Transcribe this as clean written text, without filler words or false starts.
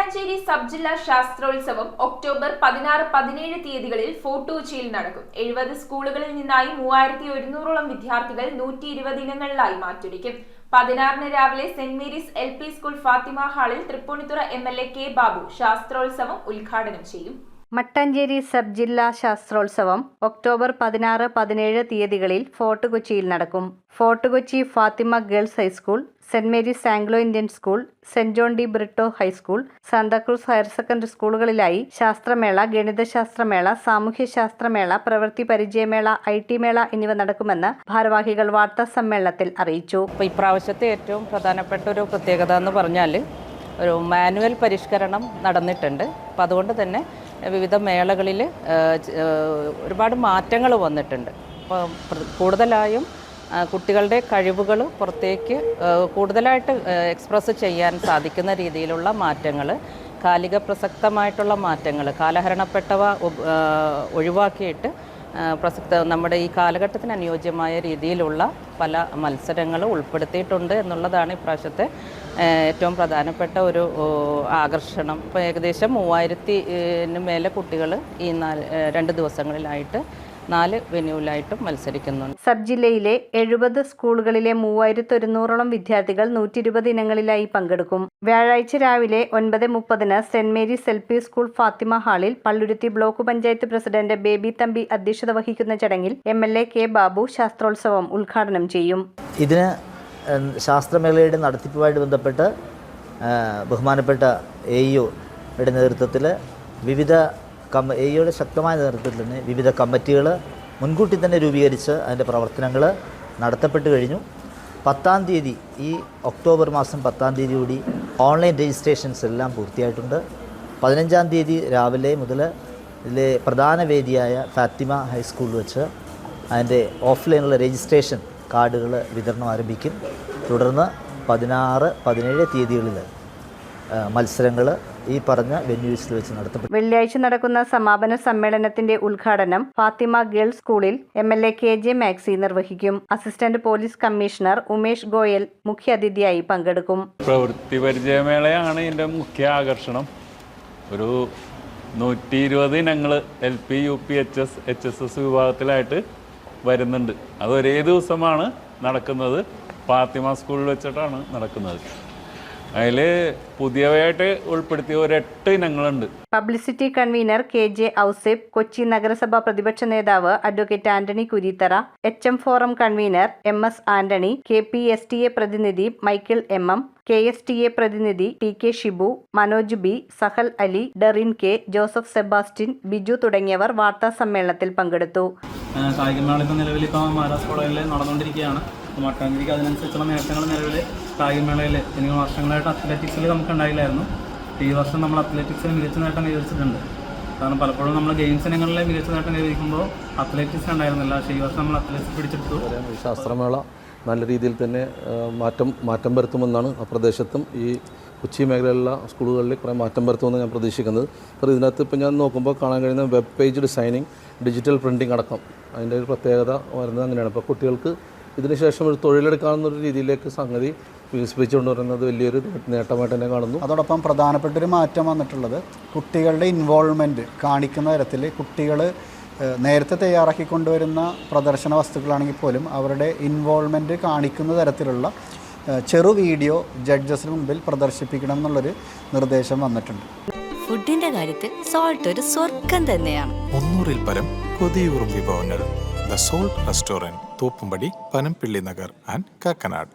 Mattancherry sub ജില്ലാ ശാസ്ത്രോത്സവം October 16-17 തീയതികളിൽ Fort കൊച്ചിയിൽ നടക്കും. 70 സ്കൂളുകളിൽ നിന്നായി 3100ഓളം വിദ്യാർത്ഥികൾ 120 ഇനങ്ങളിലായി മാറ്റൊരുക്കും. 16-ന് രാവിലെ Saint Mary's LP school Fathima ഹാളിൽ തൃപ്പൂണിത്തുറ MLA കെ ബാബു ശാസ്ത്രോത്സവം ഉദ്ഘാടനം ചെയ്യും. മട്ടാഞ്ചേരി സബ് ജില്ലാ ശാസ്ത്രോത്സവം ഒക്ടോബർ 16-17 തീയതികളിൽ ഫോർട്ട് കൊച്ചിയിൽ നടക്കും. Fort Kochi Fathima Girls High School, Saint Mary's Anglo Indian school, Saint John de Britto High School, Santa Cruz higher secondary സ്കൂളുകളിലായി ശാസ്ത്രമേള, ഗണിതശാസ്ത്രമേള, സാമൂഹ്യശാസ്ത്രമേള, പ്രവൃത്തി പരിചയമേള, IT മേള എന്നിവ നടക്കുമെന്ന് ഭാരവാഹികൾ വാർത്താ സമ്മേളനത്തിൽ അറിയിച്ചു. ഇപ്രാവശ്യത്തെ ഏറ്റവും പ്രധാനപ്പെട്ട ഒരു പ്രത്യേകത എന്ന് പറഞ്ഞാൽ ഒരു മാനുവൽ പരിഷ്കരണം നടന്നിട്ടുണ്ട്. അപ്പോൾ അതുകൊണ്ട് തന്നെ വിവിധ മേളകളിൽ ഒരുപാട് മാറ്റങ്ങൾ വന്നിട്ടുണ്ട്. അപ്പോൾ കൂടുതലായും കുട്ടികളുടെ കഴിവുകൾ പുറത്തേക്ക് കൂടുതലായിട്ട് എക്സ്പ്രസ് ചെയ്യാൻ സാധിക്കുന്ന രീതിയിലുള്ള മാറ്റങ്ങൾ, കാലിക പ്രസക്തമായിട്ടുള്ള മാറ്റങ്ങൾ, കാലഹരണപ്പെട്ടവ ഒഴിവാക്കിയിട്ട് നമ്മുടെ ഈ കാലഘട്ടത്തിന് അനുയോജ്യമായ രീതിയിലുള്ള പല മത്സരങ്ങൾ ഉൾപ്പെടുത്തിയിട്ടുണ്ട് എന്നുള്ളതാണ് ഇപ്രാവശ്യത്തെ ഏറ്റവും പ്രധാനപ്പെട്ട ഒരു ആകർഷണം. ഇപ്പോൾ ഏകദേശം 3000-ന് മേലെ കുട്ടികൾ ഈ 2 ദിവസങ്ങളിലായിട്ട് 4 വെന്യൂലായിട്ടും മത്സരിക്കുന്നുണ്ട്. സബ് ജില്ലയിലെ 70 സ്കൂളുകളിലെ 3100ഓളം വിദ്യാർത്ഥികൾ 120 ഇനങ്ങളിലായി പങ്കെടുക്കും. വ്യാഴാഴ്ച രാവിലെ 9:30-ന് Saint Mary's LP school Fathima ഹാളിൽ Palluruthy block panchayat president Baby Thampi അധ്യക്ഷത വഹിക്കുന്ന ചടങ്ങിൽ MLA കെ ബാബു ശാസ്ത്രോത്സവം ഉദ്ഘാടനം ചെയ്യും. ഇതിന് ശാസ്ത്രമേളയുടെ നടത്തിപ്പുമായിട്ട് ബന്ധപ്പെട്ട് ബഹുമാനപ്പെട്ട AEOയുടെ നേതൃത്വത്തിൽ വിവിധ AEOയുടെ ശക്തമായ നേതൃത്വത്തിൽ തന്നെ വിവിധ കമ്മിറ്റികൾ മുൻകൂട്ടി തന്നെ രൂപീകരിച്ച് അതിൻ്റെ പ്രവർത്തനങ്ങൾ നടത്തപ്പെട്ട് കഴിഞ്ഞു. 10-ാം തീയതി, ഈ ഒക്ടോബർ മാസം 10-ാം തീയതി കൂടി ഓൺലൈൻ രജിസ്ട്രേഷൻസ് എല്ലാം പൂർത്തിയായിട്ടുണ്ട്. 15-ാം തീയതി രാവിലെ മുതൽ ഇതിലെ പ്രധാന വേദിയായ ഫാത്തിമ ഹൈസ്കൂളിൽ വെച്ച് അതിൻ്റെ ഓഫ്ലൈനുള്ള രജിസ്ട്രേഷൻ കാർഡുകൾ വിതരണം ആരംഭിക്കും. തുടർന്ന് 16-17 തീയതികളിൽ മത്സരങ്ങൾ ഈ പറഞ്ഞ വെന്യൂസിൽ വെച്ച് നടത്തപ്പെടും. വെള്ളിയാഴ്ച നടക്കുന്ന സമാപന സമ്മേളനത്തിന്റെ ഉദ്ഘാടനം ഫാത്തിമ ഗേൾസ് സ്കൂളിൽ MLA KJ മാക്സി നിർവഹിക്കും. Assistant police commissioner Umesh Goyal മുഖ്യാതിഥിയായി പങ്കെടുക്കും. പ്രവൃത്തി പരിചയമേളയാണ് ഇതിൻ്റെ മുഖ്യ ആകർഷണം. ഒരു 120 ഇനങ്ങൾ LP, UP, HS, HSS വിഭാഗത്തിലായിട്ട് വരുന്നുണ്ട്. അത് ഒരേ ദിവസമാണ് നടക്കുന്നത്. ഫാത്തിമ സ്കൂളിൽ വെച്ചിട്ടാണ് നടക്കുന്നത്. അതിൽ പുതിയവയായിട്ട് ഉൾപ്പെടുത്തിയ 8 ഇനങ്ങളുണ്ട്. Publicity convener KJ Ouseph, Kochi നഗരസഭ പ്രതിപക്ഷ നേതാവ് advocate Antony Kureethara, HM forum convener MS Antony, KPSTA പ്രതിനിധി മൈക്കിൾ MM, KSTA പ്രതിനിധി TK Shibu, Manoj B, Sahal Ali, Derin K, Joseph Sebastian, Biju തുടങ്ങിയവർ വാർത്താ സമ്മേളനത്തിൽ പങ്കെടുത്തു. കായികമേള ഇപ്പോൾ നിലവിൽ മഹാരാഷ്ട്ര കോളേജിൽ നടന്നുകൊണ്ടിരിക്കുകയാണ്. മട്ടാഞ്ചേരിക്ക് അതിനനുസരിച്ചുള്ള നേട്ടങ്ങൾ നിലവിൽ കായികമേളയിൽ ഇനി വർഷങ്ങളായിട്ട് അത്ലറ്റിക്സിൽ നമുക്ക് ഉണ്ടായില്ലായിരുന്നു. ഈ വർഷം നമ്മൾ അത്ലറ്റിക്സിൽ മികച്ച നേട്ടം കൈവരിച്ചിട്ടുണ്ട്. കാരണം പലപ്പോഴും നമ്മൾ ഗെയിംസ് ഇനങ്ങളിലെ മികച്ച നേട്ടം കൈവരിക്കുമ്പോൾ അത്ലറ്റിക്സ് ഉണ്ടായിരുന്നില്ല. പക്ഷേ ഈ വർഷം നമ്മൾ അത്ലറ്റിക്സ് പിടിച്ചെടുത്തു. ശാസ്ത്രമേള നല്ല രീതിയിൽ തന്നെ മാറ്റം വരുത്തുമെന്നാണ് ആ പ്രദേശത്തും ഈ കൊച്ചി മേഖലയിലുള്ള സ്കൂളുകളിൽ കുറേ മാറ്റം വരുത്തുമെന്ന് ഞാൻ പ്രതീക്ഷിക്കുന്നത്. അപ്പോൾ ഇതിനകത്ത് ഇപ്പോൾ ഞാൻ നോക്കുമ്പോൾ കാണാൻ കഴിയുന്ന web page designing, digital printing അടക്കം അതിൻ്റെ ഒരു പ്രത്യേകത വരുന്നത് അങ്ങനെയാണ്. അപ്പോൾ കുട്ടികൾക്ക് ഇതിനുശേഷം ഒരു തൊഴിലെടുക്കാവുന്നൊരു രീതിയിലേക്ക് സംഗതി വികസിപ്പിച്ചുകൊണ്ട് വരുന്നത് വലിയൊരു നേട്ടമായിട്ട് തന്നെ കാണുന്നു. അതോടൊപ്പം പ്രധാനപ്പെട്ടൊരു മാറ്റം വന്നിട്ടുള്ളത് കുട്ടികളുടെ ഇൻവോൾവ്മെൻറ്റ് കാണിക്കുന്ന തരത്തിൽ കുട്ടികൾ നേരത്തെ തയ്യാറാക്കി കൊണ്ടുവരുന്ന പ്രദർശന വസ്തുക്കളാണെങ്കിൽ പോലും അവരുടെ ഇൻവോൾവ്മെൻറ്റ് കാണിക്കുന്ന തരത്തിലുള്ള ചെറു വീഡിയോ ജഡ്ജസിന് മുമ്പിൽ പ്രദർശിപ്പിക്കണം എന്നുള്ളൊരു നിർദ്ദേശം വന്നിട്ടുണ്ട്. ഫുഡിന്റെ കാര്യത്തിൽ സോൾട്ട് ഒരു സ്വർഗം തന്നെയാണ്. 300-ൽ പരം കൊതിയൂറും വിഭവങ്ങൾ. The Salt restaurant, Thoppumpady, Panampilly Nagar and Kakkanad.